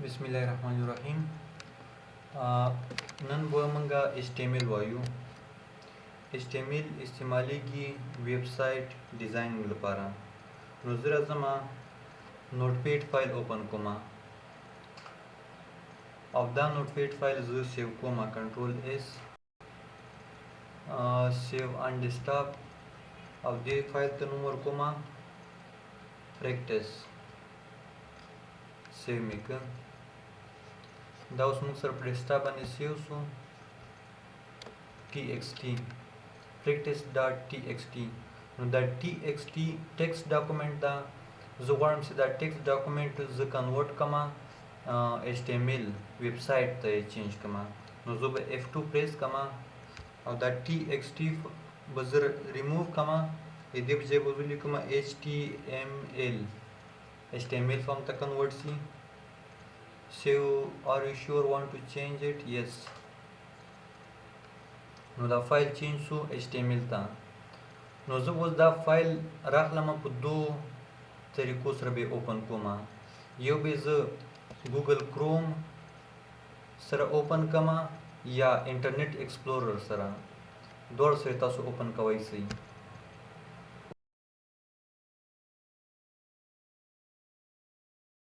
बिस्मिल्लाहिर्रहमानिर्रहीम। नन बो मंगा HTML वायु HTML इस्तेमालीगी वेबसाइट डिज़ाइन लपारा नुज़रा जमा नोटपैड फाइल ओपन कोमा अब दा नोटपैड फाइल ज सेव कोमा control S save on desktop अब दे फाइल तनुमर कोमा प्रैक्टिस सेव मेकर दा उसमें सर डेस्कटॉप आणि सेव सो txt practice.txt दा txt text document दा ज़ुगाम से दा text document ज convert कमा HTML वेबसाइट ते चेंज कमा नुज़ुब F2 प्रेस कमा और दा txt बजर रिमूव कमा यदि बजे बजुली कमा HTML फॉर्म तक कन्वर्ट सी save are you sure want to change it yes नो दा फाइल चेंज सो HTML ता नो जब उस दा फाइल राख लमा पुदो तरीकों सर बे ओपन कोमा यो बे ज गूगल क्रोम सर ओपन कमा या इंटरनेट एक्सप्लोरर सर दौड़ से तासो ओपन कवाई सही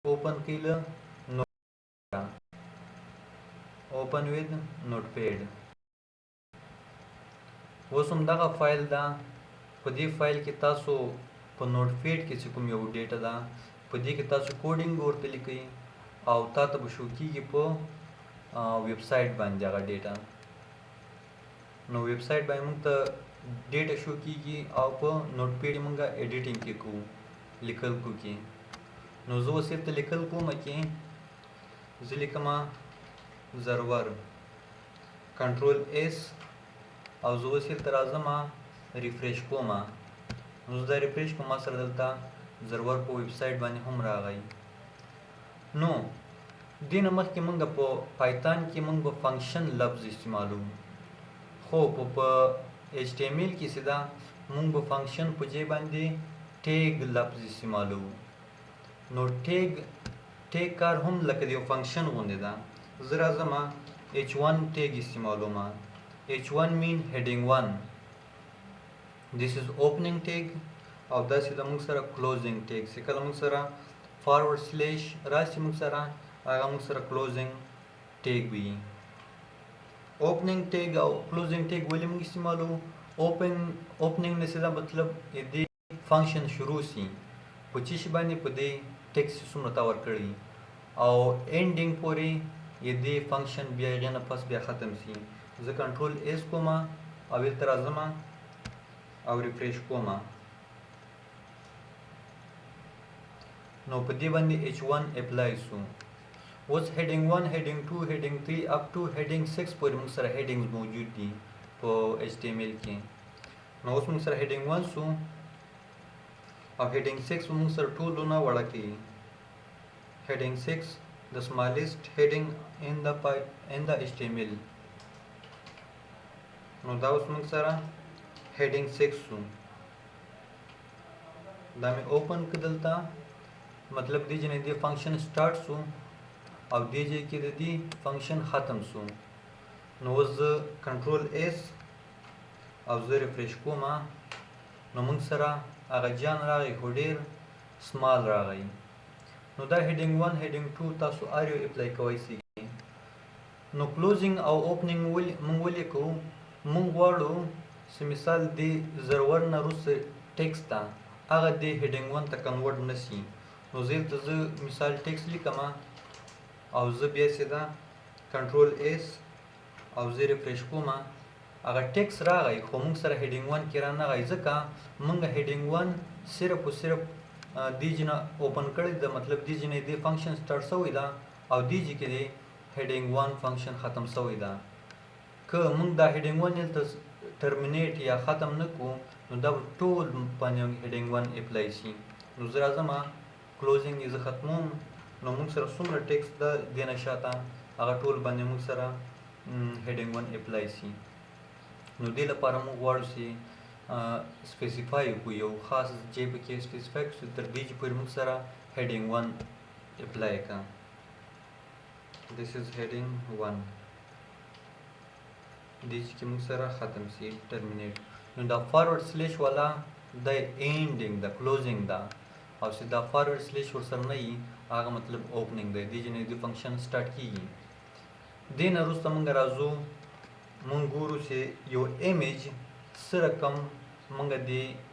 ओपन किल ओपन विद नोटपैड वो सुमदा का फाइल दा पदी फाइल के तासो प नोटपैड के सिकुम यो डेटा दा पदी के तासो कोडिंग और तलिकई आवता तब शुकी के पो वेबसाइट बन जाएगा डेटा नो वेबसाइट बाय मुंग त डेटा शुकी की आव पो नोटपैड मुंगा एडिटिंग के को लिखल को की नो जो से त लिखल को मके जिलिकमा जरवर कंट्रोल एस और जो से तराजमा रिफ्रेश को मा नुजदा रिफ्रेश को मा सर दलता जरवर को वेबसाइट बने हम रहा गई नो दिन अमर के मंग पो पाइथन के मंग फंक्शन लफ्ज इस्तेमाल हो पो HTML की सीधा मंग फंक्शन पुजे बंदे टैग लफ्ज इस्तेमाल नो टैग कार हम लक दियो फंक्शन होने दा जरा जमा h1 टैग इस्तेमाल मा h1 mean heading 1 this is opening tag और दा सीधा मुंग सरा क्लोजिंग टैग से कल मुंग सरा फॉरवर्ड स्लैश राशि मुंग सरा आगा मुंग सरा क्लोजिंग टैग भी ओपनिंग टैग और क्लोजिंग टैग वाले मुंग इस्तेमाल हो ओपनिंग ने सीधा मतलब यदि फंक्शन शुरू सी पचिश बानी पदे टेक्स्ट सुनता वर करी और एंडिंग पोरे यदि फंक्शन बिया गना फस बिया खत्म सी ज कंट्रोल एस कोमा अविल तराजमा और रिफ्रेश कोमा नो पदी बंदी h1 apply so was heading 1 heading 2 heading 3 up to heading 6 पर मुसर हेडिंग्स मौजूद थी तो HTML के नो उस मुसर हेडिंग 1 सो अब हेडिंग 6 मुसर 2 लोना वाला की heading 6 the smallest heading in the HTML नो दा उस मुसर हेडिंग 6 सो दा में ओपन कदलता मतलब दीजिए दी फंक्शन स्टार्ट सो अब दीजिए कि दी फंक्शन ख़त्म सो नोज कंट्रोल एस अब जो रिफ्रेश को मा नो मंग सरा अगर जान रागई होडेर स्मॉल रागई नो दा हेडिंग 1 हेडिंग 2 तासो आरियो अप्लाई कवाइसी नो क्लोजिंग और ओपनिंग मंगोली को मंगवाड़ो से मिसाल दे जरवर न रुस टेक्स्ट ता अगर दे हेडिंग 1 तक कन्वर्ट नसी नो जेल तज मिसाल टेक्स्ट लिखमा और ज बिया सीधा कंट्रोल एस और जे रिफ्रेश को मा अगर टेक्स्ट रा गई खोमुंग सर हेडिंग 1 किरा ना गई जका मंग हेडिंग 1 सिर्फ और सिर्फ दीजना ओपन कर द मतलब दीजने दे फंक्शन स्टार्ट सविदा और दीजी के दे हेडिंग 1 फंक्शन ख़त्म सविदा क मंग दा हेडिंग 1 निल टर्मिनेट या ख़त्म न को नो दा टोल पाने हेडिंग 1 अप्लाई सी नो जरा जमा क्लोजिंग इज ख़त्म नो मुंग सर सुमर टेक्स्ट दा देना चाहता अगर टोल बने मुंग सर हेडिंग 1 अप्लाई सी नो दिल पर मुंग वर्ड से स्पेसिफाई को यो खास जेब के स्पेसिफाई तर दीज पर मुंग सर हेडिंग 1 अप्लाई का this is heading 1 دې چې موږ سره ختم شي ټرمینیټ نو دا فارورډ سلیش والا د اینډینګ د کلوزینګ دا او چې دا فارورډ سلیش ورسره نه وي هغه مطلب اوپننګ دی دې جنې د فنکشن سٹارټ کیږي دې نه وروسته موږ راځو موږ ګورو چې یو ایمیج څه رقم موږ د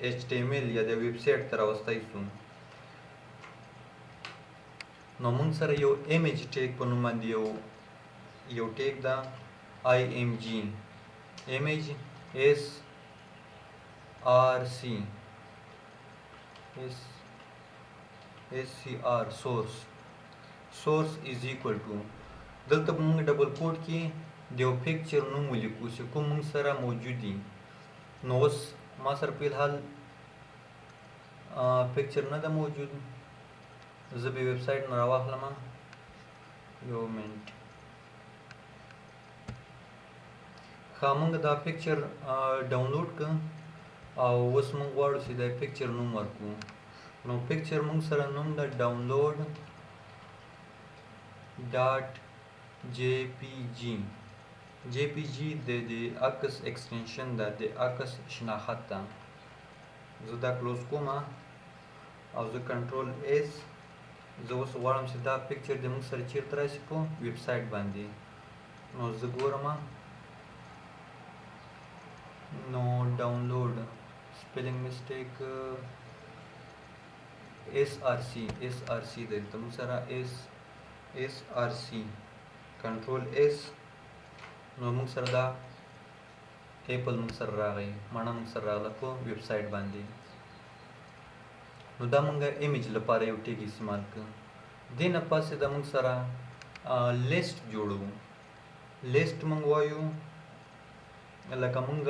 ایچ ټي ایم ایل یا د ویب سایټ ته راوستی سو نو موږ سره یو ایمیج ټیګ په نوم باندې یو ټیګ دا IMG image SRC SCR source is equal to دلته موږ ډبل کوډ کې د یو پکچر نوم ولیکو چې کوم موږ سره موجود دي نو اوس ما سره په الحال پکچر نه ده موجود زه به ویب سایټ نه راواخلم یو منټ موږ دا پکچر ډاونلوډ کړ او اوس موږ غواړو چې دا پکچر نوم ورکړو نو پکچر موږ سره نوم د ډاونلوډ ډاټ جے پی جی د عکس ایکسټنشن ده د عکس شناخت ده زه دا کلوز کوم او زه کنټرول اس زه اوس غواړم چې دا پکچر د موږ سره چیرته راشي په ویب سایټ باندې نو زه ګورم no download spelling mistake src دلته موږ سره src control s نو موږ سره دا ایپل موږ سره راغی مانا موږ سره راغله په ویب سایټ باندې نو دا موږ ایمیج لپاره یو ټیګ استعمال کړ دې نه پاسې دا موږ سره لیست جوړو لیست موږ وایو لکه موږ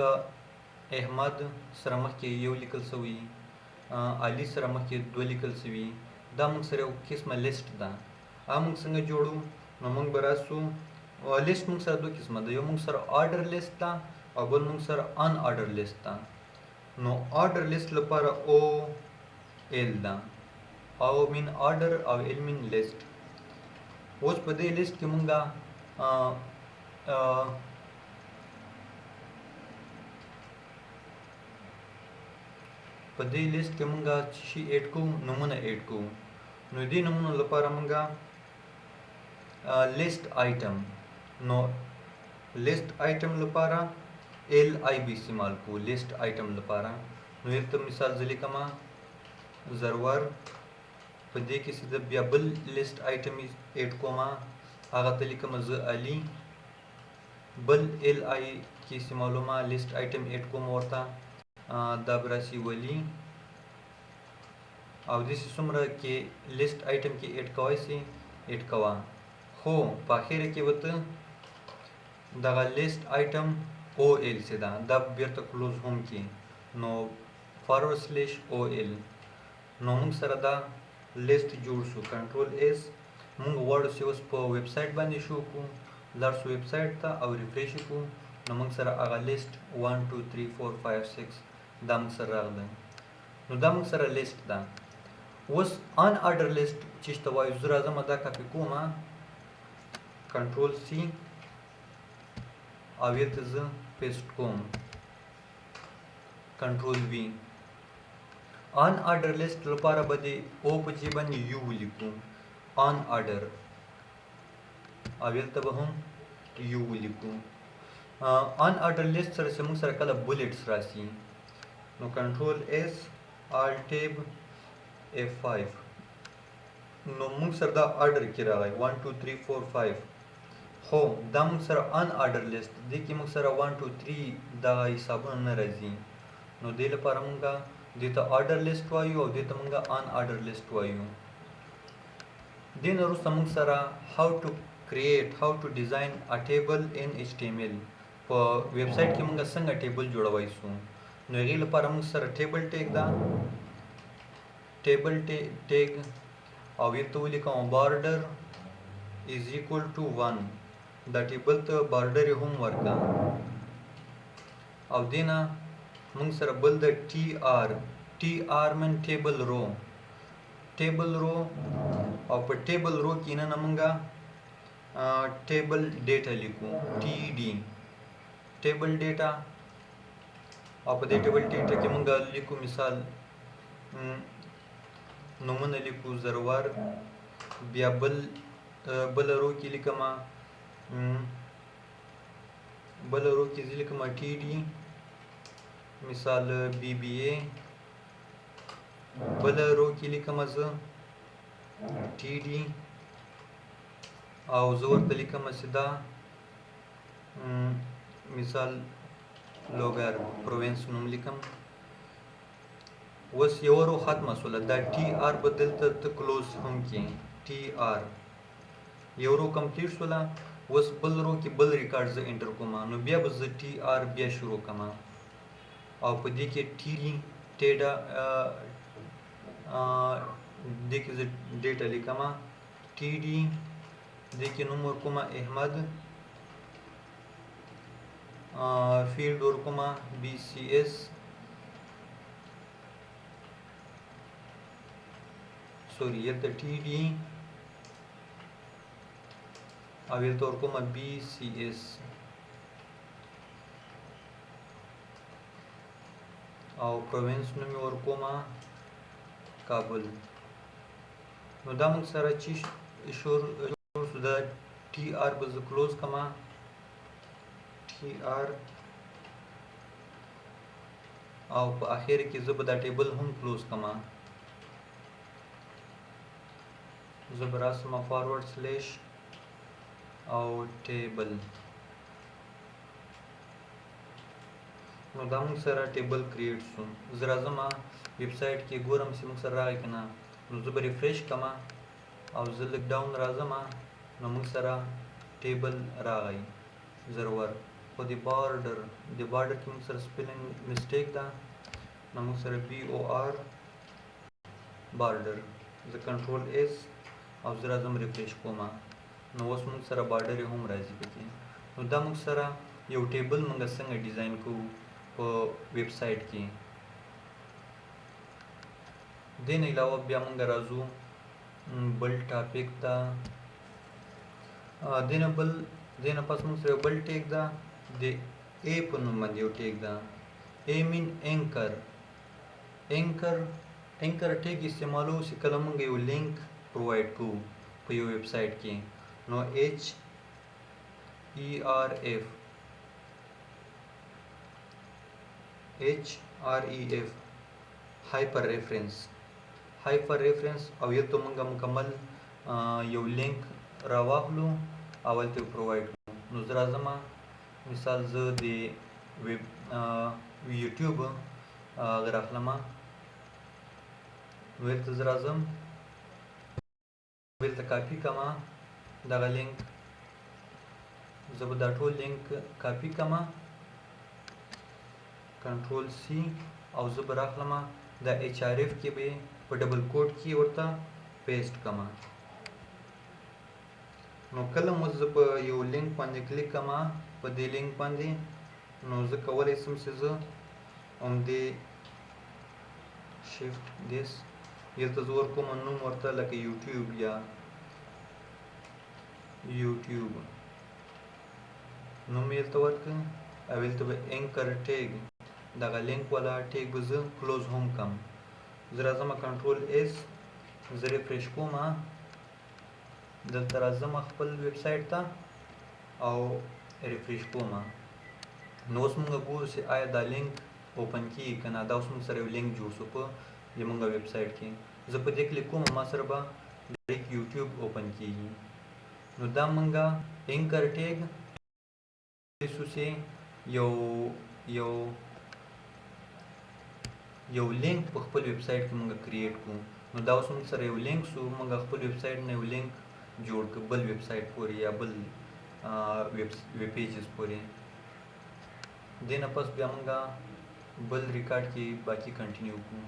احمد سره مخکې یو لیکل شوی علي سره مخکې دوه لیکل شوي دا موږ سره یو قسمه لیست ده موږ څنګه جوړو نو موږ به راسو لیست موږ سره دوه قسمه ده یو موږ سره آرډر لیست ده او بل موږ سره ان آرډر لیست ده نو آرډر لیست لپاره او ال ده او مین آرډر او ال مین لیست اوس په دې لیست کې موږ په دې لیست کې مونږه شي اډ کوو نمونه اډ کوو نو دې نمونه لپاره مونږه لیست آیټم نو لیست آیټم لپاره ال آی بي استعمال کوو لیست آیټم لپاره نو یو مثال ځلیکم ضرور په دې کې چې بیا بل لیست آیټم اډ کوم هغه ته لیکم زه علي بل ال آی کې استعمالومه لیست آیټم اډ کوم ورته دا براسي ولی او دې څومره کې لیست آیټم کې اډ کوی سي اډ کوا خو په اخر کې وته دغه لیست آیټم او ال سي دا بیرته کلوز هم کې نو فارورډ سلیش او ال نو موږ سره دا لیست جوړ شو کنټرول اس موږ غواړو چې اوس په ویب سایټ باندې شو کو لار سو ویب سایټ ته او ریفریش کو نو موږ سره هغه لیست 1 2 3 4 5 6 دا موږ سره راغلی نو دا موږ سره لیست ده اوس ان آرډر لیست چې ته وایو زه راځم دا کاپي کوم کنټرول سی او یې زه پیسټ کوم کنټرول وی ان آرډر لیست لپاره به د او په ځای باندې یو ولیکو ان آرډر او یې به هم یو ولیکو ان آرډر لیست سره موږ سره کله بولټس راشي نو کنټرول اس آل ټیب F5 نو موږ سره دا آرډر کې راغی 1 2 3 4 5 خو دا موږ سره ان آرډر لیست دې کې موږ سره 1 2 3 دا حسابونه نه راځي نو دې لپاره موږ دې ته آرډر لیست وایو او دې ته موږ ان آرډر لیست وایو دې نه وروسته موږ سره how to design a table in HTML په ویب سایټ کې موږ څنګه ټیبل جوړوي سو نو هغې لپاره موږ سره ټیبل ټیګ ده ټیبل ټیګ او یې ته ولیکم بارډر از ایکول ټو 1 دا ټیبل ته بارډر یې هم ورکړه او دې نه موږ سره بل د ټي آر من ټیبل رو او په ټیبل رو کې نه موږ table data लिखूँ TD टेबल डेटा और पे table data के मंगा लिखूँ मिसाल नमूना लिखूँ ज़रवार बिया बल रो की लिखमा बल रो की लिखमा TD मिसाल BBA बल रो की लिखमा TD او زور ته لیکم چې دا مثال لوګر پروینس نوم لیکم اوس یو ورو ختمه شوله دا TR به دلته ته کلوز هم کړې TR یو رو کمپلیټ شوله اوس بل رو کې بل ریکارډ زه انټر کوم نو بیا به زه TR بیا شروع کوم او په دې کې TD ټیډا دې کې زه ډیټا لیکم TD دې کې نوم ورکوم احمد فیلډ ورکوم BCS سوري یلته TD او یلته ورکوم BCS او پروینس نوم ورکوم کابل نو دا موږ سره چې شور دا TR به زه کلوز کما TR او په اخر کې زه به دا ټیبل هم کلوز کما زه به راسم فارورډ سلیش او ټیبل نو دا موږ سره ټیبل کریټ شو زه راځم ویب سایټ کې ګورم چې موږ سره راغی که نه نو زه به ریفریش کما او زه لږ ډاون راځم نو موږ سره ټیبل راغی ضرور خو د بارډر کې موږ سره سپیلنګ مسټیک ده نو موږ سره BOR بارډر زه کنټرول S او زه راځم ریفریش کوم نو اوس موږ سره بارډر هم راځي پکې نو دا موږ سره یو ټیبل موږ څنګه ډیزاین کوو په ویب سایټ کې دې نه علاوه بیا موږ راځو بل ټاپک ته دې نه پس موږ سره بل ټیک ده د A په نوم باندې یو ټیک ده A مین انکر ټیک استعمالو چې کله موږ یو لینک پرووایډ کوو په یو ویب سایټ کې نو HREF هایپر ریفرنس او یلته موږ مکمل یو لینک راواخلو او هلته پرووایډ کړو نو زه راځم مثال زه د ویب یوټیوب هغه راخلم نو هلته زه راځم هلته کاپي کړم دغه لینک زه به دا ټول لینک کاپي کړم کنټرول C او زه به راخلم دا HRF کې به په ډبل کوډ کې ورته پیسټ کړم نو کله مو زه په یو لینک باندې کلیک کړم په دې لینک باندې نو زه کولی شم چې زه همدې شفټ دیس یلته زه ورکوم نوم ورته لکه یوټیوب یا یوټیوب نوم یلته ورکړم او یلته به انکر ټیګ دغه لینک والا ټیګ به زه کلوز هم کړم زه راځم کنټرول S زه ریفریش کوم دلته راځم خپل ویب سایټ ته او ریفریش کوم نو اوس موږ ګورو چې آیا دا لینک اوپن کیږي که نه دا اوس موږ سره یو لینک جوړ شو په زموږ ویب سایټ کې زه په دې کلیک کوم ما سره به ډایرکټ یوټیوب اوپن کیږي نو دا موږ انکر ټیګ چې یو لینک په خپل ویب سایټ کې موږ کریټ کوو نو دا اوس موږ سره یو لینک شو موږ خپل ویب سایټ نه یو لینک جوړ کړ بل ویب سایټ پورې یا بل ویب پیجز پورې دې نه پس بیا موږ بل ریکارډ کې باقي کنټینیو کوو